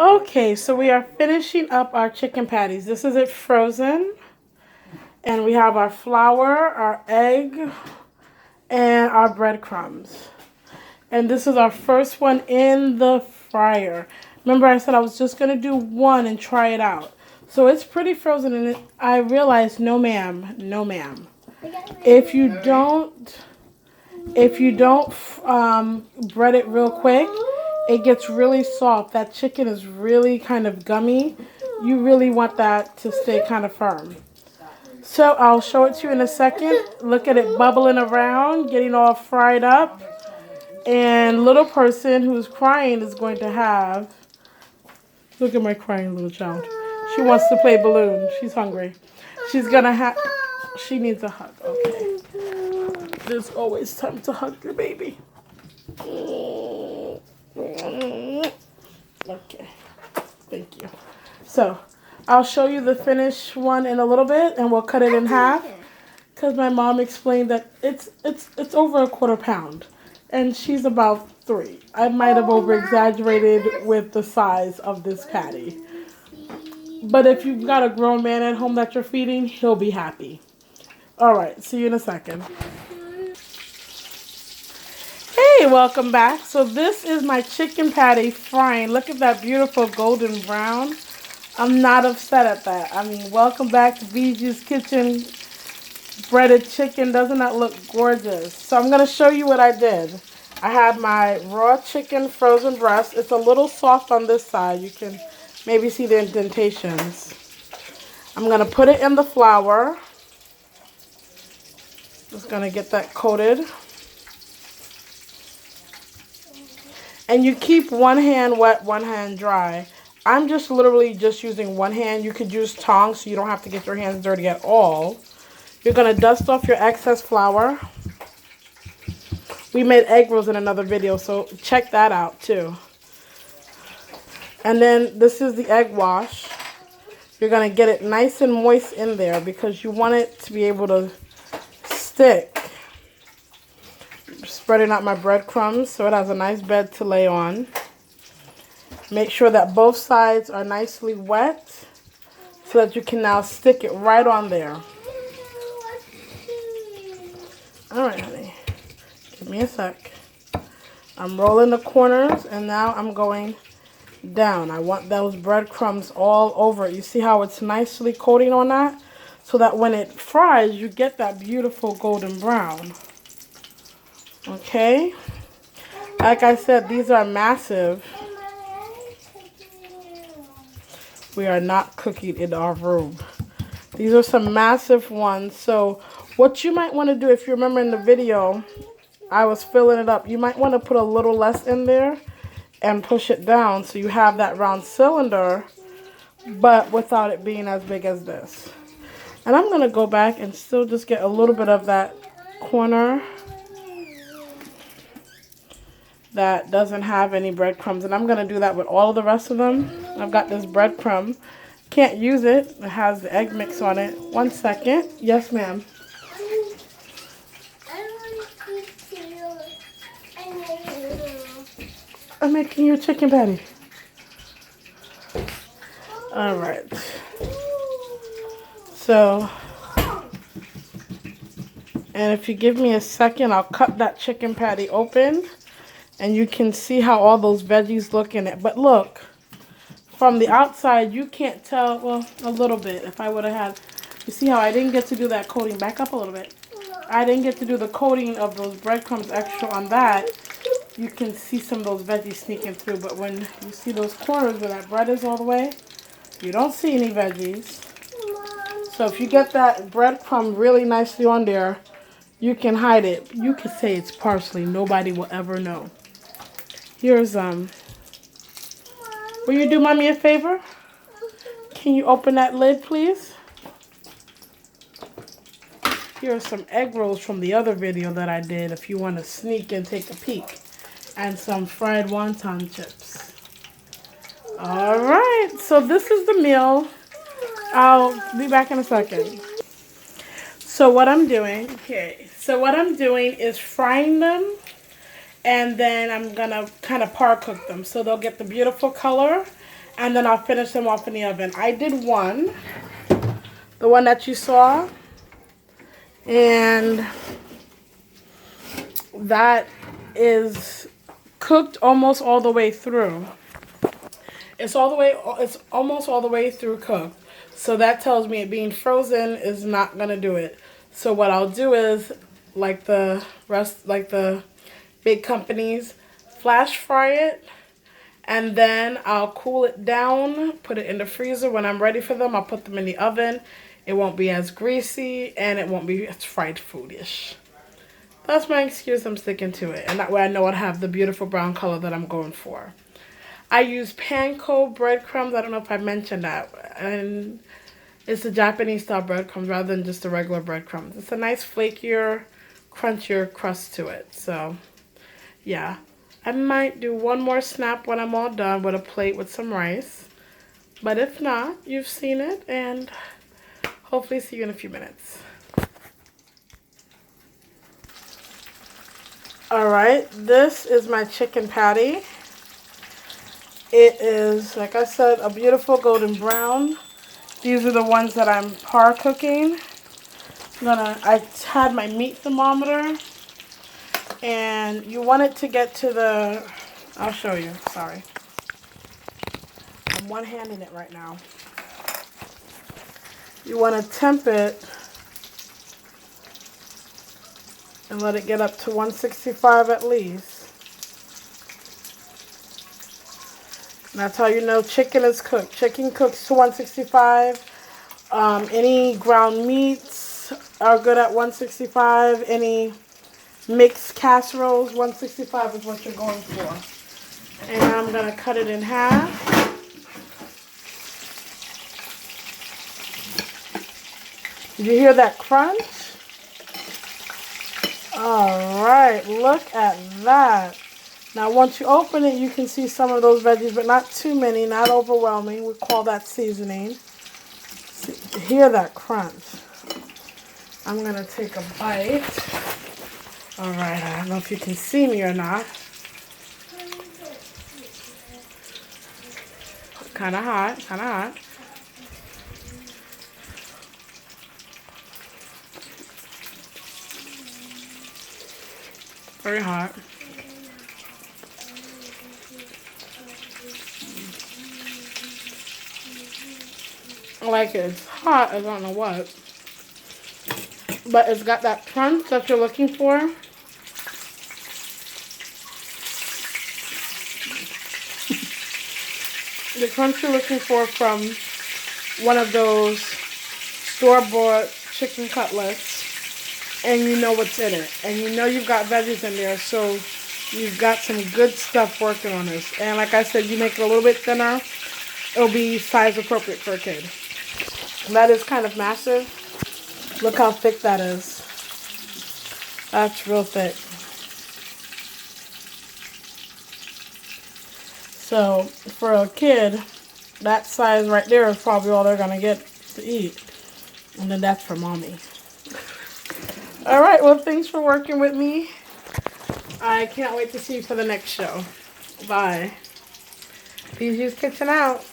Okay, so we are finishing up our chicken patties. This is it frozen. And we have our flour, our egg, and our breadcrumbs. And this is our first one in the fryer. Remember I said I was just going to do one and try it out. So it's pretty frozen, and I realized, no ma'am, no ma'am. If you don't bread it real quick, it gets really soft. That chicken is really kind of gummy. You really want that to stay kind of firm. So I'll show it to you in a second. Look at it bubbling around, getting all fried up. And little person who's crying is going to have, look at my crying little child. She wants to play balloon. She's hungry. She's going to have, she needs a hug. Okay. There's always time to hug your baby. Okay. Thank you. So I'll show you the finished one in a little bit, and we'll cut it in half. Because my mom explained that it's over a quarter pound. And she's about 3. I might have over-exaggerated with the size of this patty. But if you've got a grown man at home that you're feeding, he'll be happy. All right, see you in a second. Hey, welcome back. So this is my chicken patty frying. Look at that beautiful golden brown. I'm not upset at that. I mean, welcome back to Bijou's Kitchen. Breaded chicken. Doesn't that look gorgeous? So I'm going to show you what I did. I have my raw chicken frozen breast. It's a little soft on this side. You can maybe see the indentations. I'm going to put it in the flour. Just going to get that coated. And you keep one hand wet, one hand dry. I'm just literally just using one hand. You could use tongs so you don't have to get your hands dirty at all. You're going to dust off your excess flour. We made egg rolls in another video, so check that out too. And then this is the egg wash. You're going to get it nice and moist in there because you want it to be able to stick. Spreading out my breadcrumbs so it has a nice bed to lay on. Make sure that both sides are nicely wet so that you can now stick it right on there. All right, honey. Give me a sec. I'm rolling the corners, and now I'm going down. I want those breadcrumbs all over it. You see how it's nicely coating on that? So that when it fries, you get that beautiful golden brown. Okay? Like I said, these are massive. We are not cooking in our room. These are some massive ones. So what you might want to do, if you remember in the video, I was filling it up. You might want to put a little less in there and push it down so you have that round cylinder, but without it being as big as this. And I'm going to go back and still just get a little bit of that corner that doesn't have any breadcrumbs. And I'm going to do that with all of the rest of them. I've got this breadcrumb. Can't use it. It has the egg mix on it. 1 second. Yes, ma'am. I'm making you a chicken patty. All right. So, and if you give me a second, I'll cut that chicken patty open. And you can see how all those veggies look in it. But look, from the outside, you can't tell, well, a little bit. If I would have had, you see how I didn't get to do that coating. Back up a little bit. I didn't get to do the coating of those breadcrumbs extra on that. You can see some of those veggies sneaking through. But when you see those corners where that bread is all the way, you don't see any veggies. So if you get that breadcrumb really nicely on there, you can hide it. You can say it's parsley. Nobody will ever know. Here's, will you do mommy a favor? Can you open that lid, please? Here are some egg rolls from the other video that I did if you want to sneak and take a peek. And some fried wonton chips. All right, so this is the meal. I'll be back in a second. So what I'm doing is frying them. And then I'm going to kind of par cook them so they'll get the beautiful color And then I'll finish them off in the oven. I did one, the one that you saw, and that is cooked almost all the way through. It's almost all the way through cooked. So that tells me it being frozen is not gonna do it. So what I'll do is, like the big companies, flash fry it, and then I'll cool it down, put it in the freezer. When I'm ready for them, I'll put them in the oven. It won't be as greasy, and it won't be as fried foodish. That's my excuse. I'm sticking to it, and that way I know I'd have the beautiful brown color that I'm going for. I use panko breadcrumbs. I don't know if I mentioned that, and it's the Japanese style breadcrumbs rather than just the regular breadcrumbs. It's a nice flakier, crunchier crust to it. So, yeah. I might do one more snap when I'm all done with a plate with some rice. But if not, you've seen it, and hopefully see you in a few minutes. Alright, this is my chicken patty. It is, like I said, a beautiful golden brown. These are the ones that I'm par cooking. I had my meat thermometer, and you want it to get to the, I'll show you, sorry. I'm one-handing it right now. You want to temp it and let it get up to 165 at least. And that's how you know chicken is cooked. Chicken cooks to 165. Any ground meats are good at 165. Any mixed casseroles, 165 is what you're going for. And I'm going to cut it in half. Did you hear that crunch? Alright, look at that. Now once you open it, you can see some of those veggies, but not too many, not overwhelming. We call that seasoning. See, hear that crunch. I'm going to take a bite. Alright, I don't know if you can see me or not. Kind of hot, kind of hot. Very hot. I like it. It's hot. I don't know what. But it's got that crunch that you're looking for. The crunch you're looking for from one of those store-bought chicken cutlets. And you know what's in it. And you know you've got veggies in there. So you've got some good stuff working on this. And like I said, you make it a little bit thinner. It'll be size appropriate for a kid. That is kind of massive. Look how thick that is. That's real thick. So for a kid, that size right there is probably all they're going to get to eat. And then that's for mommy. Alright, well, thanks for working with me. I can't wait to see you for the next show. Bye. Biju's Kitchen out.